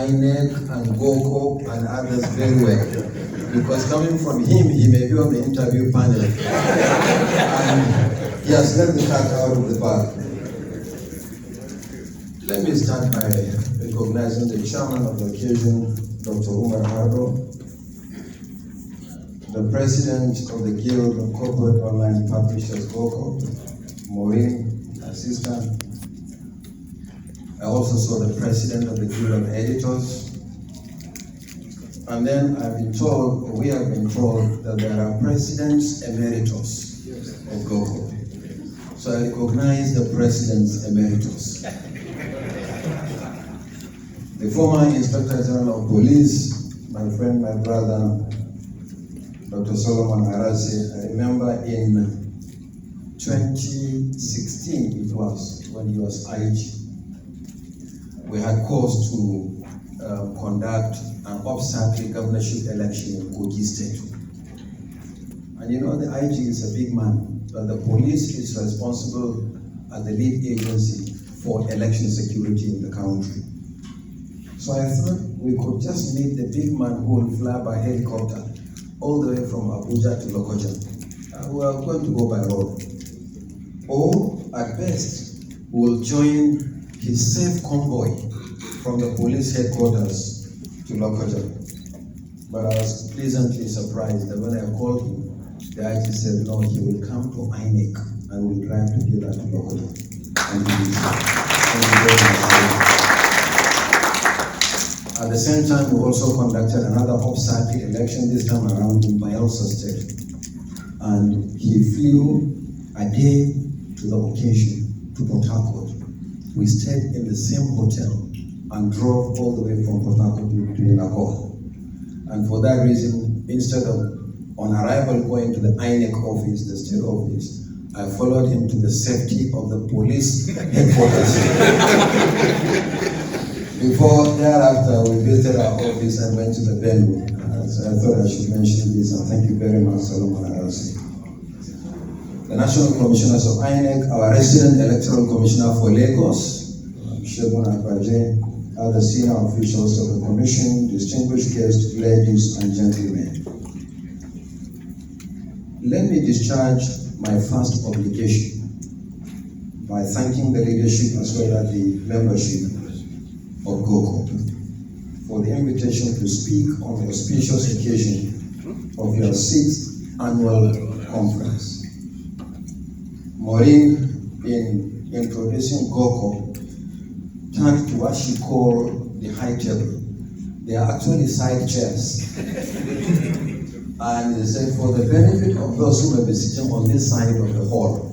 INEC and GOCO and others very well. Because coming from him, he may be on the interview panel. And he has let the cat out of the bag. Let me start by recognizing the chairman of the occasion, Dr. Umar Hardo, the president of the Guild of Corporate Online Publishers, GOCO, Maureen, assistant. I also saw the president of the Guild of Editors. And then we have been told that there are presidents emeritus of GOCO. So I recognize the presidents emeritus. The former Inspector General of Police, my friend, my brother, Dr. Solomon Arasi, I remember in 2016 it was, when he was IG, we had cause to conduct an off-cycle governorship election in Kogi State. And you know, the IG is a big man, but the police is responsible as the lead agency for election security in the country. So I thought we could just meet the big man who will fly by helicopter all the way from Abuja to Lokoja. We are going to go by road. Or, at best, we will join his safe convoy from the police headquarters to Lokoja. But I was pleasantly surprised that when I called him, the IG said, no, he will come to INEC and we'll drive together to Lokoja. And he did so. Thank you very much. At the same time, we also conducted another off-cycle election, this time around in Bayelsa State. And he flew a day to the occasion to Port Harcourt. We stayed in the same hotel and drove all the way from Port Harcourt to Nakor. And for that reason, instead of on arrival going to the INEC office, the state office, I followed him to the safety of the police headquarters. Before, thereafter, we visited our office and went to the venue. So I thought I should mention this, and thank you very much, Solomon Arasi. The National Commissioners of INEC, our resident electoral commissioner for Lagos, Shegun Akbaje, other senior officials of the commission, distinguished guests, ladies and gentlemen. Let me discharge my first obligation by thanking the leadership as well as the membership of GOCO for the invitation to speak on the auspicious occasion of your 6th annual conference. Maureen, in introducing GOCO, turned to what she called the high table. They are actually side chairs. And they said, for the benefit of those who may be sitting on this side of the hall,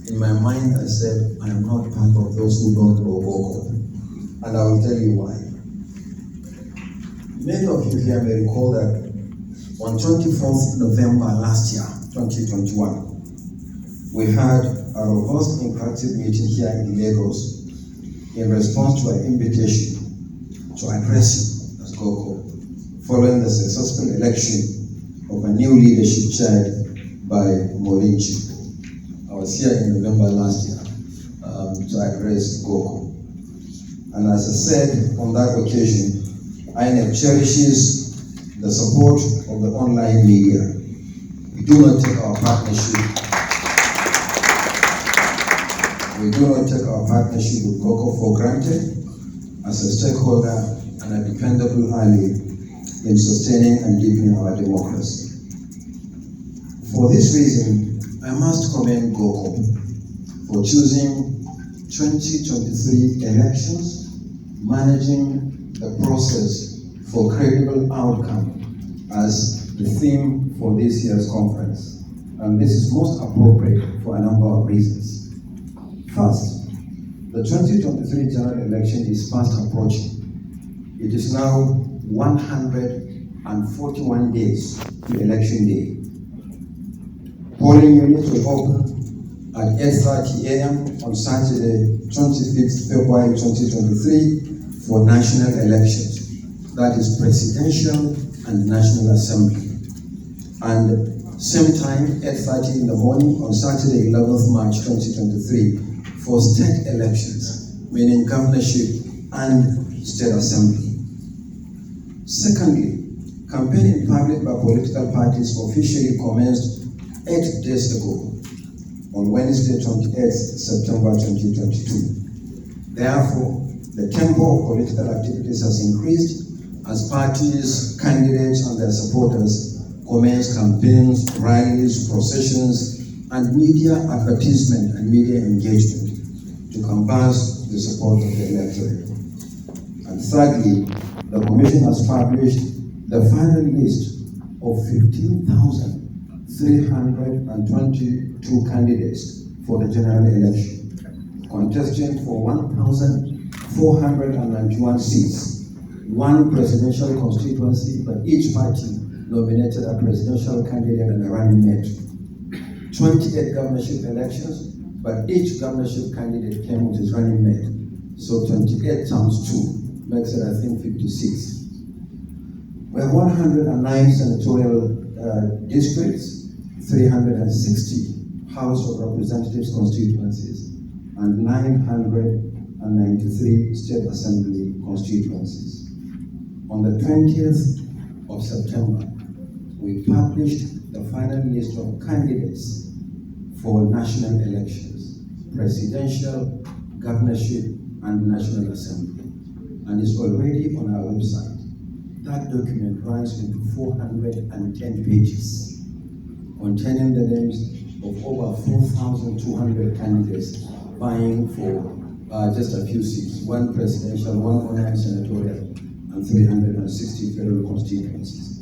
in my mind I said, I am not part of those who don't know GOCO. And I will tell you why. Many of you here may recall that on 24th November last year, 2021, we had a robust interactive meeting here in Lagos in response to an invitation to address you as GOCO, following the successful election of a new leadership chaired by Maureen. I was here in November last year to address GOCO. And as I said on that occasion, INEC cherishes the support of the online media. We do not take our partnership with GOCO for granted as a stakeholder and a dependable ally in sustaining and deepening our democracy. For this reason, I must commend GOCO for choosing 2023 elections, managing the process for credible outcome as the theme for this year's conference. And this is most appropriate for a number of reasons. First, the 2023 general election is fast approaching. It is now 141 days to election day. Polling units will open at 8:30 a.m. on Saturday, 25th February 2023 for national elections. That is presidential and national assembly. And same time, 8:30 in the morning on Saturday, 11th March 2023 for state elections, meaning governorship and state assembly. Secondly, campaigning in public by political parties officially commenced 8 days ago on Wednesday, 28th September 2022. Therefore, the tempo of political activities has increased as parties, candidates, and their supporters commence campaigns, rallies, processions, and media advertisement and media engagement to canvass the support of the electorate. And thirdly, the Commission has published the final list of 15,322 candidates for the general election, contesting for 1,491 seats, one presidential constituency, but each party nominated a presidential candidate and a running mate. 28 governorship elections, but each governorship candidate came with his running mate. So 28 times 2 makes it, I think, 56. We have 109 senatorial districts, 360 House of Representatives constituencies, and 993 State Assembly constituencies. On the 20th of September, we published the final list of candidates for national elections, presidential, governorship, and National Assembly, and it's already on our website. That document runs into 410 pages, containing the names of over 4,200 candidates vying for just a few seats, one presidential, 109 senatorial, and 360 federal constituencies.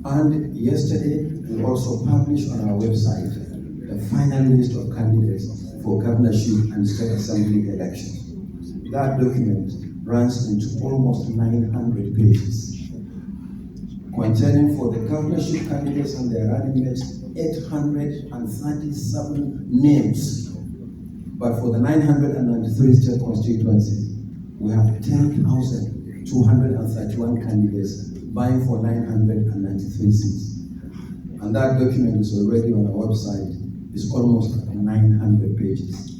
And yesterday, we also published on our website the final list of candidates for governorship and state assembly elections. That document runs into almost 900 pages, containing for the governorship candidates and their running mates 837 names. But for the 993 state constituencies, we have 10,231 candidates vying for 993 seats. And that document is already on our website. It's almost 900 pages.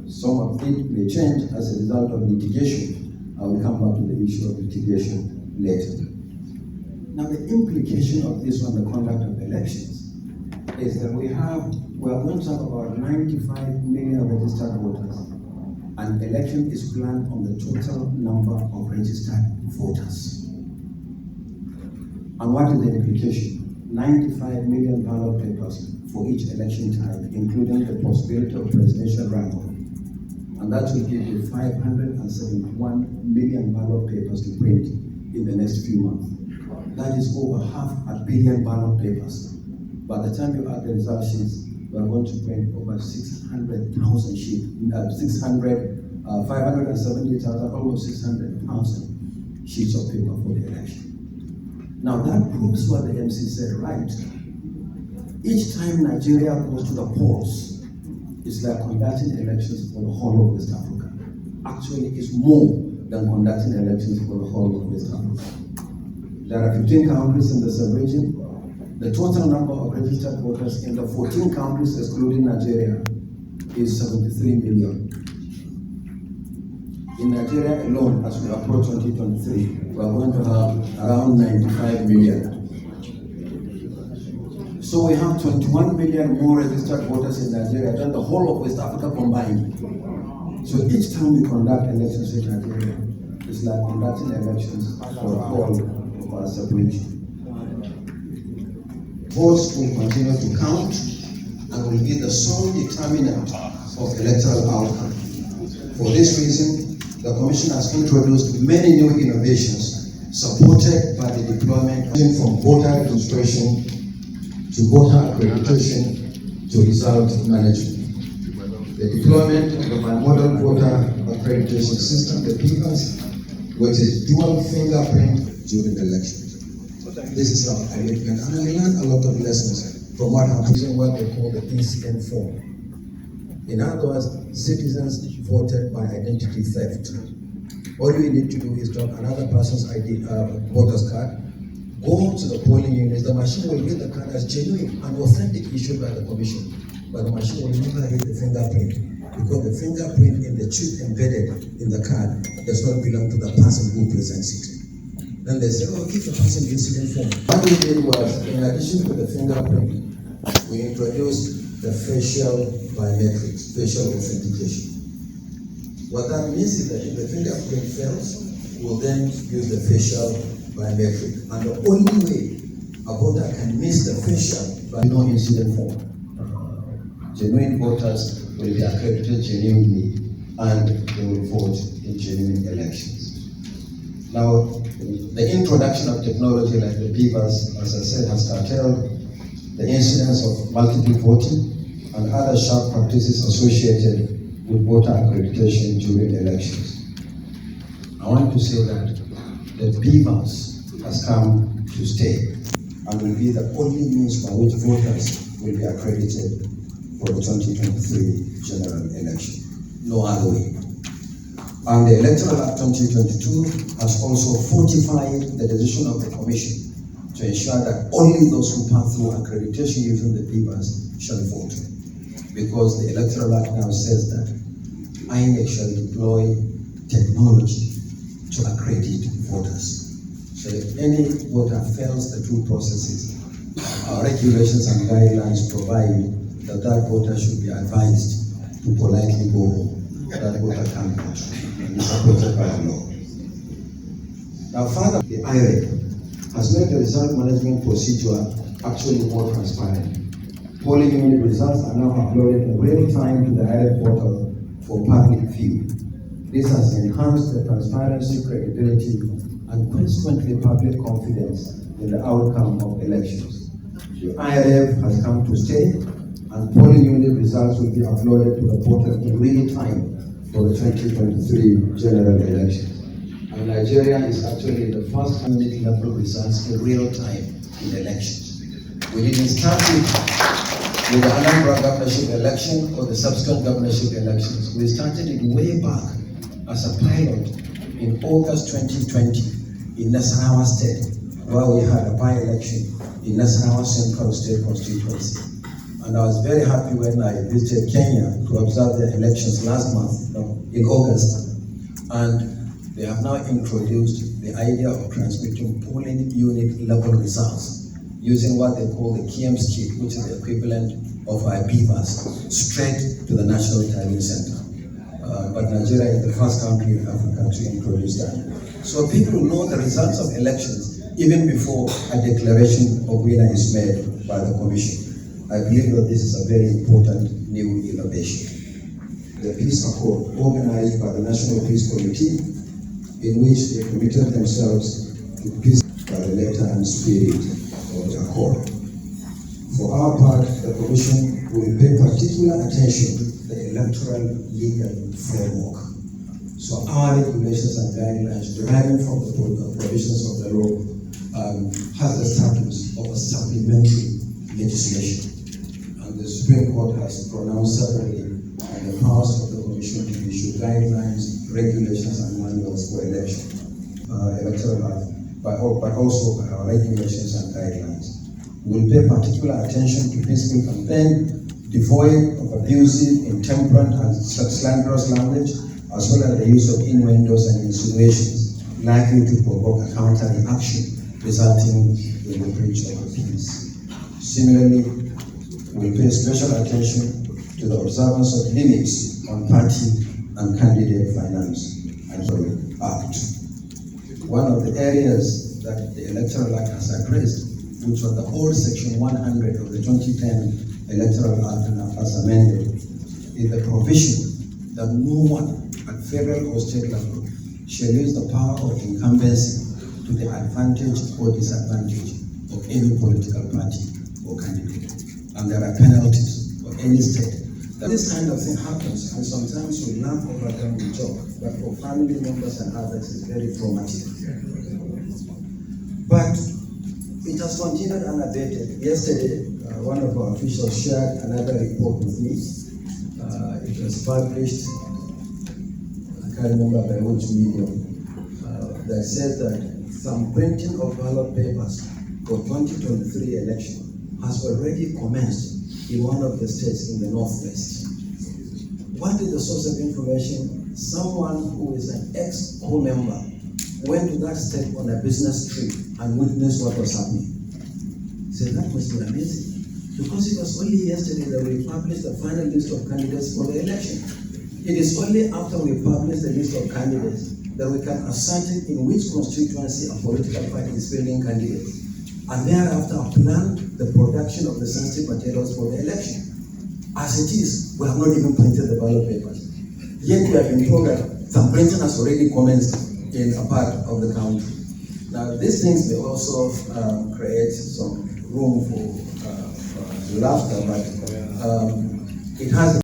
Some of it may change as a result of litigation. I will come back to the issue of litigation later. Now, the implication of this on the conduct of elections is that we are going to have about 95 million registered voters, and election is planned on the total number of registered voters. And what is the implication? 95 million ballot papers for each election type, including the possibility of presidential runoff. And that will give you 571 million ballot papers to print in the next few months. That is over 500 million ballot papers. By the time you add the result sheets, we are going to print over 600,000 sheets, 570,000, almost 600,000 sheets of paper for the election. Now that proves what the MC said, right? Each time Nigeria goes to the polls, it's like conducting elections for the whole of West Africa. Actually, it's more than conducting elections for the whole of West Africa. There are 15 countries in the sub-region. The total number of registered voters in the 14 countries, excluding Nigeria, is 73 million. In Nigeria alone, as we approach 2023, we are going to have around 95 million. So we have 21 million more registered voters in Nigeria than the whole of West Africa combined. So each time we conduct elections in Nigeria, it's like conducting elections for the whole of our sub-region. Votes will continue to count and will be the sole determinant of electoral outcome. For this reason, the Commission has introduced many new innovations supported by the deployment from voter registration to voter accreditation to result management. The deployment of the model voter accreditation system, the PVAS, with its dual fingerprint during the election. This is our commitment, and I learned a lot of lessons from what happens in what they call the ECN form. In other words, citizens voted by identity theft. All you need to do is drop another person's ID, voter's card, go to the polling units. The machine will read the card as genuine and authentic issued by the Commission, but the machine will never read the fingerprint, because the fingerprint in the chip embedded in the card does not belong to the person who presents it. Then they say, oh, give the person the incident form. What we did was, in addition to the fingerprint, we introduced the facial biometrics, facial authentication. What that means is that if the fingerprint fails, we'll then use the facial biometric. And the only way a voter can miss the facial by no incident form. Genuine voters will be accredited genuinely and they will vote in genuine elections. Now, the introduction of technology like the PVAS, as I said, has curtailed the incidence of multiple voting and other sharp practices associated with voter accreditation during elections. I want to say that the PVAS has come to stay and will be the only means by which voters will be accredited for the 2023 general election. No other way. And the Electoral Act 2022 has also fortified the decision of the Commission to ensure that only those who pass through accreditation using the PVAS shall vote. Because the Electoral Act now says that INEC shall deploy technology to accredit voters. So if any voter fails the two processes, our regulations and guidelines provide that that voter should be advised to politely go home. That voter can't vote. It's supported by the law. Now further, the IREC has made the result management procedure actually more transparent. Polling unit results are now uploaded in real time to the IREC portal for public view. This has enhanced the transparency, credibility, and consequently public confidence in the outcome of elections. The IRF has come to stay, and polling unit results will be uploaded to the portal in real time for the 2023 general elections. And Nigeria is actually the first unit level results in real time in elections. We didn't start with the Anambra governorship election or the subsequent governorship elections. We started it way back as a pilot in August 2020 in Nasarawa State, where we had a by-election in Nasarawa Central State constituency. And I was very happy when I visited Kenya to observe the elections last month, in August. And they have now introduced the idea of transmitting polling unit level results using what they call the KIEMS kit, which is the equivalent of our PVAS, straight to the National Tallying Center. But Nigeria is the first country in Africa to introduce that. So people know the results of elections even before a declaration of winner is made by the Commission. I believe that this is a very important new innovation. The Peace Accord, organized by the National Peace Committee, in which they committed themselves to peace by the letter and spirit of the accord. For our part, the Commission will pay particular attention to the electoral legal framework. So our regulations and guidelines deriving from the provisions of the law has the status of a supplementary legislation. And the Supreme Court has pronounced separately on the powers of the Commission to issue guidelines, regulations, and manuals for electoral act, but also our regulations and guidelines. We will pay particular attention to peaceful campaign devoid of abusive, intemperate, and slanderous language, as well as the use of innuendos and insinuations likely to provoke a counter-reaction resulting in the breach of peace. Similarly, we pay special attention to the observance of limits on party and candidate finance and act. One of the areas that the Electoral Act has addressed, which was the old Section 100 of the 2010 Electoral Act as amended, is the provision that no one at federal or state level shall use the power of incumbency to the advantage or disadvantage of any political party or candidate. And there are penalties for any state. This kind of thing happens, and sometimes we laugh over them, we joke, but for family members and others, it's very traumatic. But it has continued unabated. Yesterday, one of our officials shared another report with me. It was published, I can't remember by which medium, that said that some printing of ballot papers for 2023 election has already commenced in one of the states in the Northwest. What is the source of information? Someone who is an ex-co member went to that state on a business trip and witnessed what was happening. So that must be amazing. Because it was only yesterday that we published the final list of candidates for the election. It is only after we publish the list of candidates that we can ascertain in which constituency a political party is fielding candidates. And thereafter plan the production of the sensitive materials for the election. As it is, we have not even printed the ballot papers. Yet we have been told that some printing has already commenced in a part of the country. Now, these things may also create some room for laughter, but it has